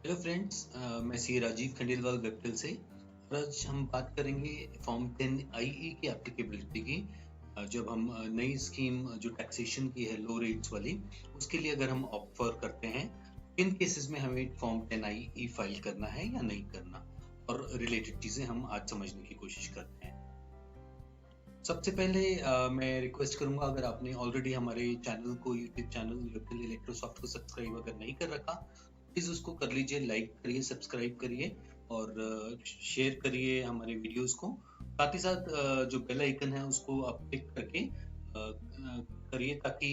Hello friends, मैं सी राजीव खंडेलवाल वेबटेल से। और आज हम बात करेंगे फॉर्म 10 आईई की एप्लीकेबिलिटी की। जब हम नई स्कीम जो टैक्सेशन की है लो रेट्स वाली, उसके लिए अगर हम ऑप्ट करते हैं, इन केसेस में हमें फॉर्म 10 आईई फाइल करना है या नहीं करना, और रिलेटेड चीजें हम आज समझने की कोशिश करते हैं। सबसे पहले मैं रिक्वेस्ट करूंगा, अगर आपने ऑलरेडी हमारे चैनल को, यूट्यूब चैनल वेबटेल इलेक्ट्रोसॉफ्ट को सब्सक्राइब अगर नहीं कर रखा, प्लीज उसको कर लीजिए, लाइक करिए, सब्सक्राइब करिए और शेयर करिए हमारे वीडियोस को। साथ ही साथ जो बेल आइकन है उसको आप क्लिक करके करिए, ताकि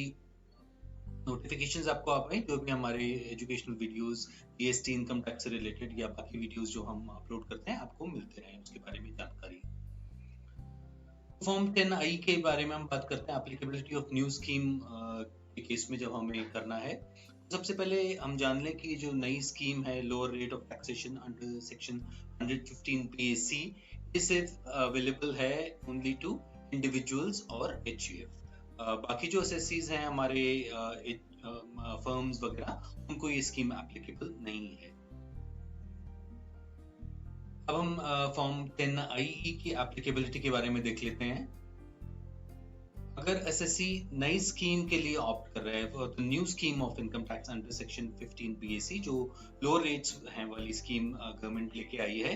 नोटिफिकेशंस आपको आ पाए जो भी हमारे educational videos, GST, income tax से रिलेटेड या बाकी वीडियोस जो हम अपलोड करते हैं आपको मिलते रहें, उसके बारे में जानकारी। फॉर्म 10 आई के बारे में हम बात करते हैं। एप्लीकेबिलिटी ऑफ न्यू स्कीम के केस में जब हमें करना है, सबसे पहले हम जान लें कि जो नई स्कीम है lower rate of taxation under section 115 PAC, ये सिर्फ अवेलेबल है ओनली टू इंडिविजुअल्स और HUF। बाकी जो एसएससीज हैं हमारे फर्म्स वगैरह, उनको ये स्कीम एप्लीकेबल नहीं है। अब हम फॉर्म 10 आईई की एप्लीकेबिलिटी के बारे में देख लेते हैं। अगर एसएससी नई स्कीम के लिए ऑप्ट कर रहा है for the new scheme of income tax under section 15 BAC, जो लोअर रेट्स हैं वाली स्कीम गवर्नमेंट लेके आई है,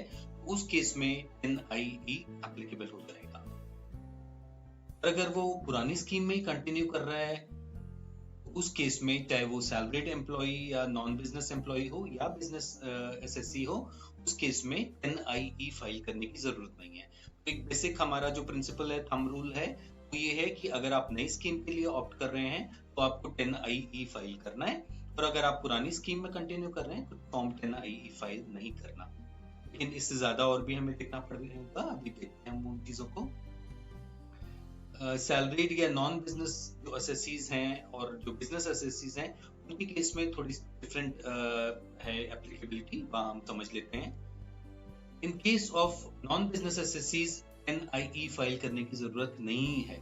उस केस में 10 आईई एप्लीकेबल हो जाएगा। अगर वो पुरानी स्कीम में ही कंटिन्यू कर रहा है, उस केस में चाहे वो सैलरीड एम्प्लॉय या नॉन बिजनेस एम्प्लॉय हो या बिजनेस एसएससी हो, उस केस में 10 आईई फाइल करने की जरूरत नहीं है। तो एक बेसिक हमारा जो प्रिंसिपल है, थंब रूल है, वो ये है कि अगर आप नई स्कीम के लिए ऑप्ट कर रहे हैं तो आपको 10 आईई फाइल करना है, और अगर आप पुरानी स्कीम में कंटिन्यू कर रहे हैं तो फॉर्म 10 आईई फाइल नहीं करना। लेकिन इससे ज्यादा और भी हमें देखना पड़ेगा, अभी देखते हैं हम उन चीजों को। सैलरीड या नॉन बिजनेस जो एसएससीज हैं और जो बिजनेस एसएससीज हैं, उनके केस में थोड़ी डिफरेंट है एप्लीकेबिलिटी, वहां हम समझ लेते हैं। In case of non business एसएससीज 10 आईई फाइल करने की जरूरत नहीं है।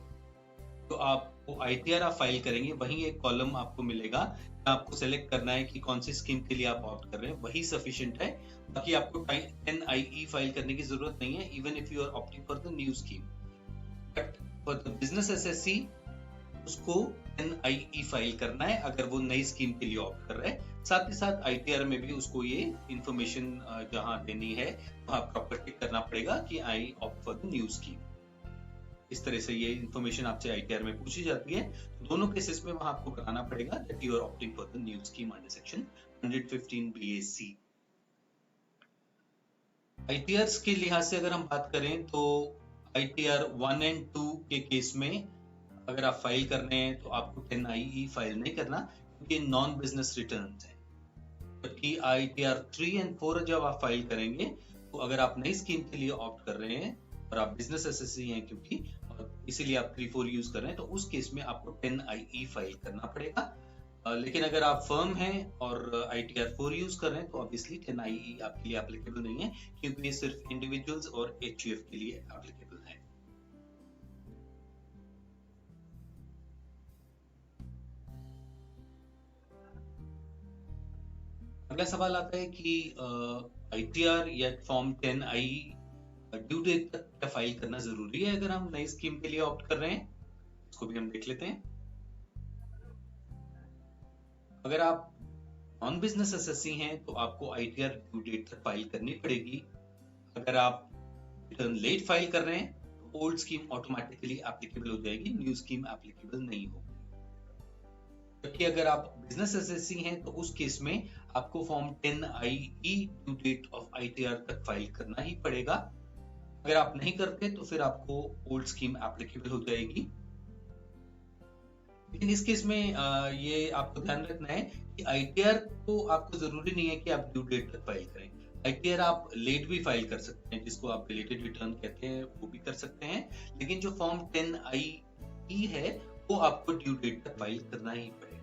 तो आपको आईटीआर आप फाइल करेंगे, वहीं एक कॉलम आपको मिलेगा, आपको सेलेक्ट करना है कि कौन सी स्कीम के लिए आप ऑप्ट कर रहे हैं, वही सफिशिएंट है। बाकी आपको 10 आईई फाइल करने की जरूरत नहीं है, even if you are opting for the new scheme. But for the business SSC उसको 10 आईई फाइल करना है अगर वो नई स्कीम के लिए ऑप्ट कर रहा है। साथ ही साथ आईटीआर में भी उसको ये इंफॉर्मेशन जहां देनी है वहां प्रॉपर टिक करना पड़ेगा कि आई opt for the new scheme. इस तरह से ये इंफॉर्मेशन आपसे आईटीआर में पूछी जाती है। दोनों केसेस में वहां आपको कराना पड़ेगा that you are opting for the new scheme under section 115 BAC। ITR के लिहाज से अगर हम बात करें तो आईटीआर 1 और 2 के केस में अगर आप फाइल कर रहे हैं तो आपको 10 आईई फाइल नहीं करना, क्योंकि नॉन बिजनेस रिटर्न है। जबकि आईटीआर 3 और 4 जब आप फाइल करेंगे, तो अगर आप नई स्कीम के लिए ऑप्ट कर रहे हैं और आप बिजनेस एसएससी हैं क्योंकि, और इसीलिए आप 3-4 यूज कर रहे हैं, तो उस केस में आपको 10 आईई फाइल करना पड़ेगा। लेकिन अगर आप फर्म हैं और आईटीआर 4 यूज कर रहे हैं तो ऑब्वियसली 10 आईई आपके लिए एप्लीकेबल नहीं है, क्योंकि ये सिर्फ इंडिविजुअल्स और एचयूएफ के लिए एप्लीकेबल है। अगला सवाल आता है कि आईटीआर या फॉर्म 10 आई ड्यू डेट तक क्या फाइल करना जरूरी है अगर हम नई स्कीम के लिए ऑप्ट कर रहे हैं। इसको भी हम देख लेते हैं। अगर आप नॉन बिजनेस एसएससी हैं तो आपको आईटीआर ड्यू डेट तक फाइल करनी पड़ेगी। अगर आप रिटर्न लेट फाइल कर रहे हैं तो ओल्ड स्कीम ऑटोमेटिकली एप्लीकेबल हो जाएगी, न्यू स्कीम एप्लीकेबल नहीं होगी। जबकि अगर आप बिजनेस एसएससी हैं तो उस केस में आपको form 10 IE due date of ITR तक फाइल करना ही पड़ेगा। अगर आप नहीं करते तो फिर आपको ओल्ड स्कीम एप्लीकेबल हो जाएगी। लेकिन इस केस में ये आपको ध्यान रखना है कि आईटीआर को आपको जरूरी नहीं है कि आप ड्यू डेट तक फाइल करें। आईटीआर आप लेट भी फाइल कर सकते हैं, जिसको आप बिलेटेड रिटर्न कहते हैं, वो भी कर सकते हैं। लेकिन जो फॉर्म 10 आईई है वो आपको ड्यू डेट तक फाइल करना ही पड़ेगा।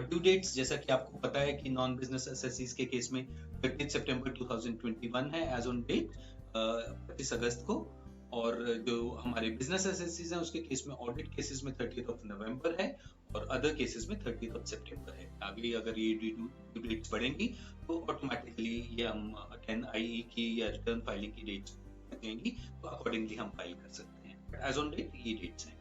ड्यू डेट्स जैसा कि आपको पता है कि नॉन बिजनेस एसएससीज के केस में 30 सितंबर 2021 है एज ऑन डेट, 25 अगस्त को, और जो हमारे बिजनेस एसएससीज हैं उसके केस में ऑडिट केसेस में 30 नवंबर है, और अदर केसेस में 30 सितंबर है। आगे अगर ये ड्यू डेट्स बढ़ेंगी तो ऑटोमेटिकली ये हम 10IE की या रिटर्न फाइलिंग की डेट्स देंगी, तो अकॉर्डिंगली हम फाइल कर सकते हैं। एज ऑन डेट ये डेट्स हैं।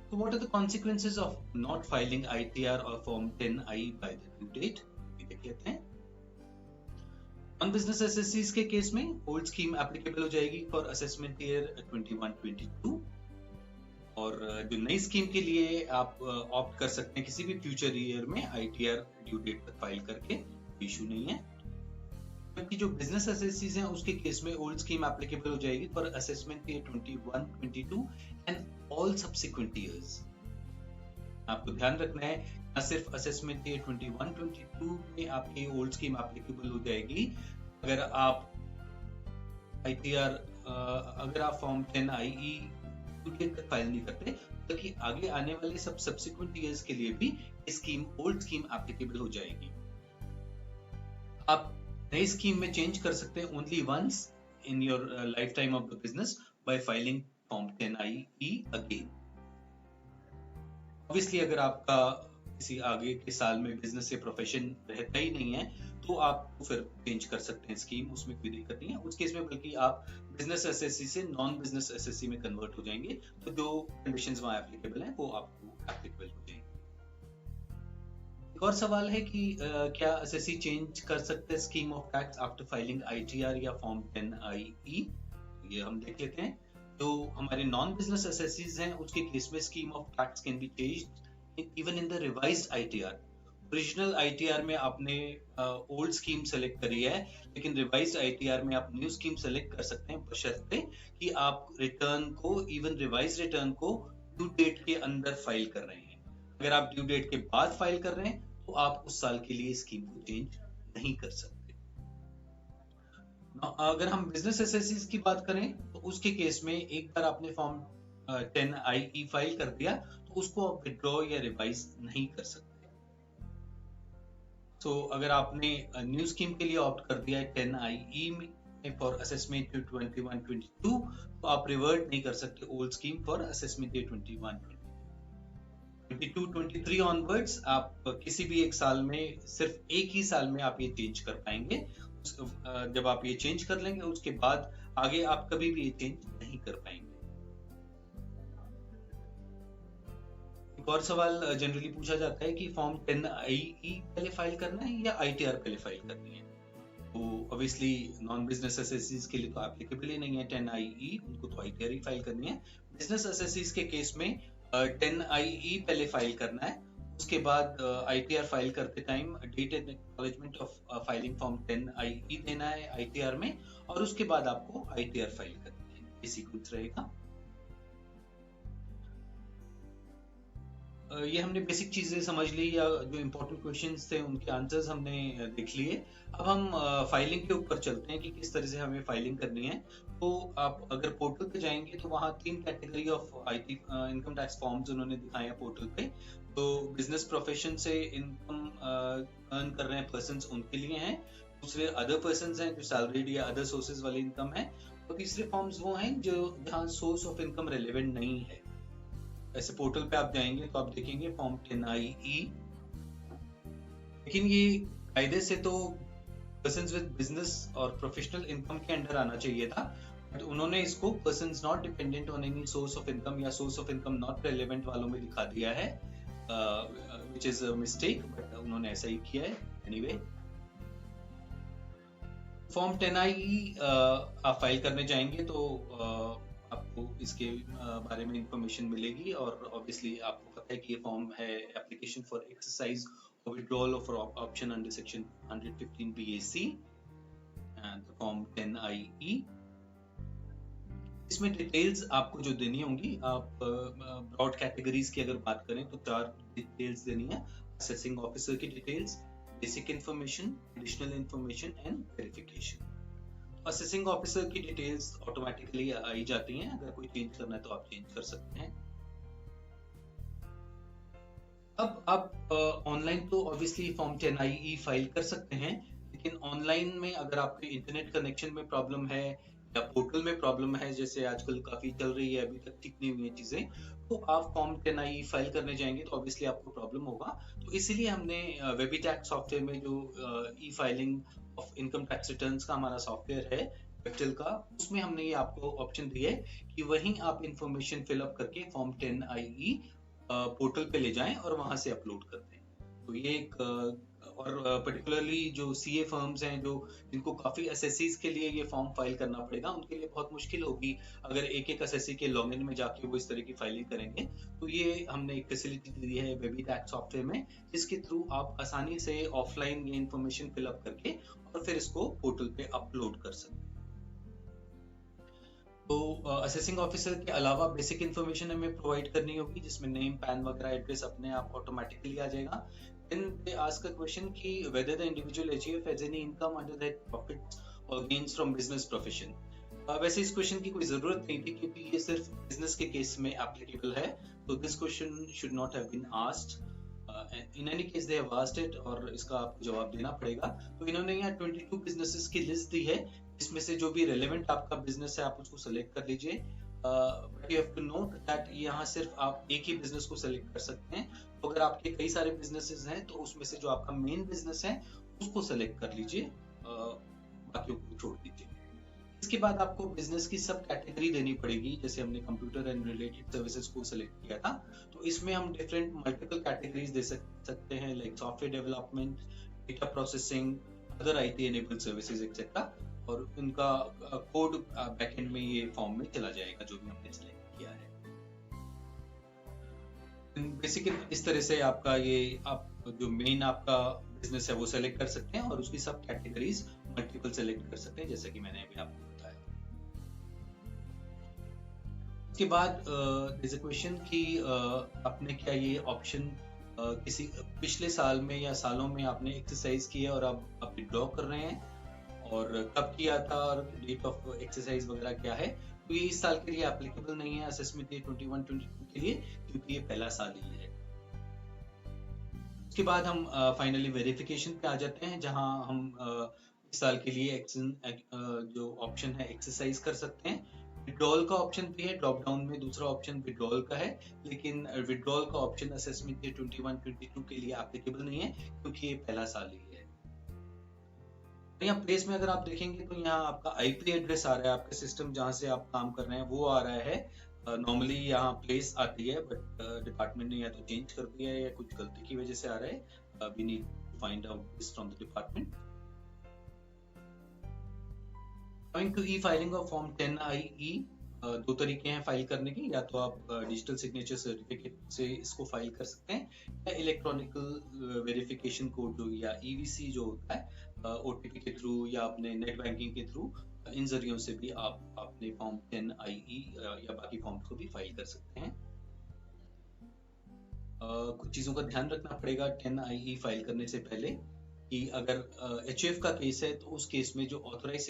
तो what are the consequences of not filing ITR और form 10I by the due date, ये देख लेते हैं। ऑन बिजनेस एसएससीज के केस में ओल्ड स्कीम एप्लीकेबल हो जाएगी फॉर असेसमेंट ईयर 21-22, और जो नई स्कीम के लिए आप ऑप्ट कर सकते हैं किसी भी फ्यूचर ईयर में ITR ड्यू डेट तक फाइल करके, इशू नहीं है। क्योंकि जो बिजनेस एसएससीज हैं उसके केस में ओल्ड स्कीम एप्लीकेबल हो जाएगी for assessment year 21-22 and all subsequent years. आपको ध्यान रखना है न सिर्फ असेसमेंट ईयर 21-22 में आपकी ओल्ड स्कीम एप्लीकेबल हो जाएगी अगर आप ITR अगर आप फॉर्म 10IE डेट तक फाइल नहीं करते, बल्कि आगे आने वाले सब सब्सिक्वेंट ईयर्स के लिए भी स्कीम ओल्ड स्कीम एप्लीकेबल हो जाएगी। आप नई स्कीम में चेंज कर सकते हैं only once in your life time of the business by filing form 10IE again. Obviously अगर आपका किसी आगे के साल में बिजनेस या प्रोफेशन रहता ही नहीं है तो आप फिर चेंज कर सकते हैं स्कीम, उसमें कोई दिक्कत नहीं है उस केस में, बल्कि आप बिजनेस एसएससी से नॉन बिजनेस एसएससी में कन्वर्ट हो जाएंगे, तो जो कंडीशंस वहां एप्लीकेबल हैं वो आपको एप्लीकेबल हो जाएंगे। एक और सवाल है कि क्या एसएससी चेंज कर सकते हैं scheme of tax after filing ITR या फॉर्म 10IE, ये हम देख लेते हैं। जो हमारे नॉन बिजनेस एसएससीज हैं उसके केस में scheme of tax can be changed even in the revised ITR। Original ITR में आपने ओल्ड स्कीम सेलेक्ट करी है, लेकिन रिवाइज्ड ITR में आप न्यू स्कीम सेलेक्ट कर सकते हैं बशर्ते कि आप रिटर्न को, इवन रिवाइज्ड रिटर्न को ड्यू डेट के अंदर फाइल कर रहे हैं। अगर आप ड्यू डेट के बाद फाइल कर रहे हैं तो आप उस साल के लिए स्कीम को चेंज नहीं कर सकते। अगर हम बिजनेस एसएससीज की बात करें तो उसके केस में एक बार आपने फॉर्म 10IE फाइल कर दिया तो उसको आप विड्रॉ या रिवाइज नहीं कर सकते। तो अगर आपने न्यू स्कीम के लिए ऑप्ट कर दिया है 10IE में फॉर असेसमेंट 21-22, तो आप रिवर्ट नहीं कर सकते old scheme for assessment 21-22-23 onwards आप किसी भी एक साल में, सिर्फ एक ही साल में आप ये चेंज कर पाएंगे। जब आप ये चेंज कर लेंगे उसके बाद आगे आप कभी भी ये चेंज नहीं कर पाएंगे। एक और सवाल जनरली पूछा जाता है कि फॉर्म 10IE पहले फाइल करना है या ITR पहले फाइल करनी है। तो ऑब्वियसली नॉन बिजनेस एसएससीज के लिए तो एप्लीकेबल ही नहीं है 10IE, उनको तो ITR ही फाइल करनी है। बिजनेस एसएससीज के केस में 10IE पहले फाइल करना है, उसके बाद ITR फाइल करते time date and acknowledgement of filing form 10IE देना है ITR में, और उसके बाद आपको ITR फाइल करनी है। ये सीक्वेंस रहेगा। ये हमने बेसिक चीजें समझ ली, या जो इम्पोर्टेंट क्वेश्चंस थे उनके आंसर्स हमने देख लिए। अब हम फाइलिंग के ऊपर चलते हैं कि किस तरह से हमें फाइलिंग करनी है। तो आप अगर पोर्टल पे जाएंगे तो वहाँ 3 category of income tax forms उन्होंने दिखाए हैं पोर्टल पे। तो बिजनेस प्रोफेशन से इनकम अर्न कर रहे हैं पर्सन्स, उनके लिए हैं। दूसरे अदर पर्सन्स हैं जो सैलरीड या अदर सोर्सेज वाली इनकम है। और तीसरे फॉर्म्स वो हैं जो जहाँ सोर्स ऑफ इनकम रेलेवेंट नहीं है। ऐसे पोर्टल पे आप जाएंगे तो आप देखेंगे फॉर्म 10IE, लेकिन ये कायदे से तो पर्सन्स विद बिजनेस और प्रोफेशनल इनकम के अंडर आना चाहिए था, बट उन्होंने इसको persons not dependent on any source of income या source of income not relevant वालों में दिखा दिया है, which is a mistake, but उन्होंने ऐसा ही किया है। एनीवे, फॉर्म 10IE आप फाइल करने जाएंगे तो आपको इसके बारे में इंफॉर्मेशन मिलेगी, और ऑब्वियसली आपको पता है कि ये फॉर्म है एप्लीकेशन फॉर एक्सरसाइज और withdrawal of option under section 115 BAC and form 10IE। इसमें डिटेल्स आपको जो देनी होंगी, आप ब्रॉड कैटेगरीज की अगर बात करें तो 4 डिटेल्स देनी है। असेसिंग ऑफिसर की details, basic information, additional information and verification. Assessing officer की डिटेल्स ऑटोमेटिकली आई जाती हैं, अगर कोई चेंज करना है तो आप चेंज कर सकते हैं। अब आप ऑनलाइन तो ऑब्वियसली फॉर्म 10IE फाइल कर सकते हैं, लेकिन ऑनलाइन में अगर आपके इंटरनेट कनेक्शन में प्रॉब्लम है या पोर्टल में प्रॉब्लम है, जैसे आजकल काफी चल रही है, अभी तक ठीक नहीं हुई है चीजें, तो आप फॉर्म 10I फाइल करने जाएंगे तो ऑब्वियसली आपको प्रॉब्लम होगा। तो इसीलिए हमने वेबीटैक्स सॉफ्टवेयर में जो ई filing of income tax returns का हमारा सॉफ्टवेयर है वेक्टल का, उसमें हमने ये आपको ऑप्शन दिया है कि वहीं आप इंफॉर्मेशन फिलअप करके फॉर्म 10IE पोर्टल पे ले जाएं और वहां से अपलोड कर दें। तो ये एक और पर्टिकुलरली जो सीए फर्म्स हैं जो जिनको काफी एसएससीज के लिए ये फॉर्म फाइल करना पड़ेगा, उनके लिए बहुत मुश्किल होगी अगर एक एक एसएससी के लॉगिन में जाके वो इस तरह की फाइलिंग करेंगे। तो ये हमने एक फैसिलिटी दी है वेबीटैक्स सॉफ्टवेयर में, जिसके थ्रू आप आसानी से ऑफलाइन ये इंफॉर्मेशन फिलअप करके और फिर इसको पोर्टल पे अपलोड कर सकते हैं। तो असेसिंग ऑफिसर के अलावा बेसिक इन्फॉर्मेशन हमें प्रोवाइड करनी होगी, जिसमें नेम, पैन वगैरह, एड्रेस अपने आप ऑटोमेटिकली आ जाएगा। Then they ask a question कि whether the individual HUF has any income under that profits or gains from business profession। वैसे इस क्वेश्चन की कोई जरूरत नहीं थी क्योंकि ये सिर्फ बिजनेस के केस में एप्लीकेबल है, तो this question should not have been asked. In any case they have asked it और इसका आपको जवाब देना पड़ेगा। तो इन्होंने यहाँ 22 बिजनेसेस की लिस्ट दी है, इसमें से जो भी रेलेवेंट आपका बिजनेस है आप उसको सेलेक्ट कर लीजिए। But you have to note that यहाँ सिर्फ आप एक ही बिजनेस को सेलेक्ट कर सकते हैं। तो अगर आपके कई सारे बिजनेसेस हैं तो उसमें से जो आपका मेन बिजनेस है उसको सेलेक्ट कर लीजिए, बाकी को छोड़ दीजिए। इसके बाद आपको बिजनेस की सब कैटेगरी देनी पड़ेगी, जैसे हमने कंप्यूटर एंड रिलेटेड सर्विसेज को सेलेक्ट किया था, तो इसमें हम डिफरेंट मल्टीपल कैटेगरीज दे सकते हैं, like software development, data processing, other IT enabled services etcetera, और उनका कोड बैकएंड में ये फॉर्म में चला जाएगा जो भी हमने सेलेक्ट किया है। बेसिकली इस तरह से आपका ये आप जो मेन आपका बिजनेस है वो सेलेक्ट कर सकते हैं और उसकी सब कैटेगरीज मल्टीपल सेलेक्ट कर सकते हैं, जैसे कि मैंने अभी आपको बताया। उसके बाद there's a question कि आपने क्या ये ऑप्शन किसी पिछले साल में या सालों में आपने एक्सरसाइज की है और आप विड्रॉ कर रहे हैं, और कब किया था और डेट ऑफ एक्सरसाइज वगैरह क्या है। तो ये इस साल के लिए एप्लीकेबल नहीं है असेसमेंट ईयर 21-22 के लिए, क्योंकि ये पहला साल ही है। उसके बाद हम फाइनली वेरिफिकेशन पे आ जाते हैं, जहां हम इस साल के लिए जो ऑप्शन है एक्सरसाइज कर सकते हैं। विड्रॉल का ऑप्शन भी है, ड्रॉप डाउन में दूसरा ऑप्शन विड्रॉल का है, लेकिन विड्रॉल का ऑप्शन असेसमेंट ईयर 21-22 के लिए एप्लीकेबल नहीं है क्योंकि ये पहला साल ही है। यहाँ प्लेस में अगर आप देखेंगे तो यहाँ आपका आईपी एड्रेस आ रहा है, आपका सिस्टम जहाँ से आप काम कर रहे हैं वो आ रहा है। नॉर्मली यहाँ प्लेस आती है, बट डिपार्टमेंट ने या तो चेंज कर दिया है या कुछ गलती की वजह से आ रहा है। We need to find out this from the department. Coming to e filing of form 10IE, दो तरीके हैं फाइल करने के, या तो आप डिजिटल सिग्नेचर सर्टिफिकेट से इसको फाइल कर सकते हैं, या इलेक्ट्रॉनिकल वेरिफिकेशन कोड जो या EVC जो होता है OTP के थ्रू या अपने नेट बैंकिंग के थ्रू, इन जरियों से भी आप अपने फॉर्म 10IE या बाकी फॉर्म्स को भी फाइल कर सकते हैं। कुछ चीजों का ध्यान रखना पड़ेगा 10IE फाइल करने से पहले, कि अगर HUF का केस है तो उस केस में जो ऑथराइज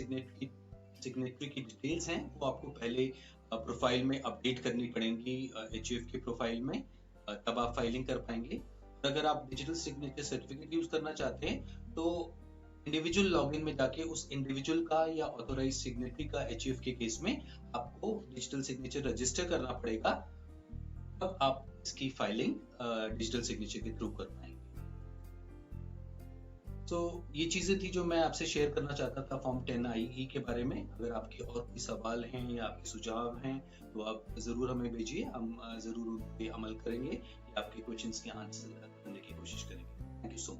सिग्नेटरी की डिटेल्स हैं वो आपको पहले प्रोफाइल में अपडेट करनी पड़ेंगी HUF के प्रोफाइल में, तब आप फाइलिंग कर पाएंगे। और अगर आप डिजिटल सिग्नेचर सर्टिफिकेट यूज करना चाहते हैं तो इंडिविजुअल लॉगिन में जाके उस इंडिविजुअल का या ऑथराइज सिग्नेटरी का HUF के केस में आपको डिजिटल सिग्नेचर रजिस्टर करना पड़ेगा, तब आप इसकी फाइलिंग डिजिटल सिग्नेचर के थ्रू कर पाएंगे। तो ये चीजें थी जो मैं आपसे शेयर करना चाहता था फॉर्म 10IE के बारे में। अगर आपके और कोई सवाल हैं या आपके सुझाव हैं तो आप जरूर हमें भेजिए, हम जरूर उन पे अमल करेंगे या आपके क्वेश्चंस के आंसर करने की कोशिश करेंगे। Thank you so much.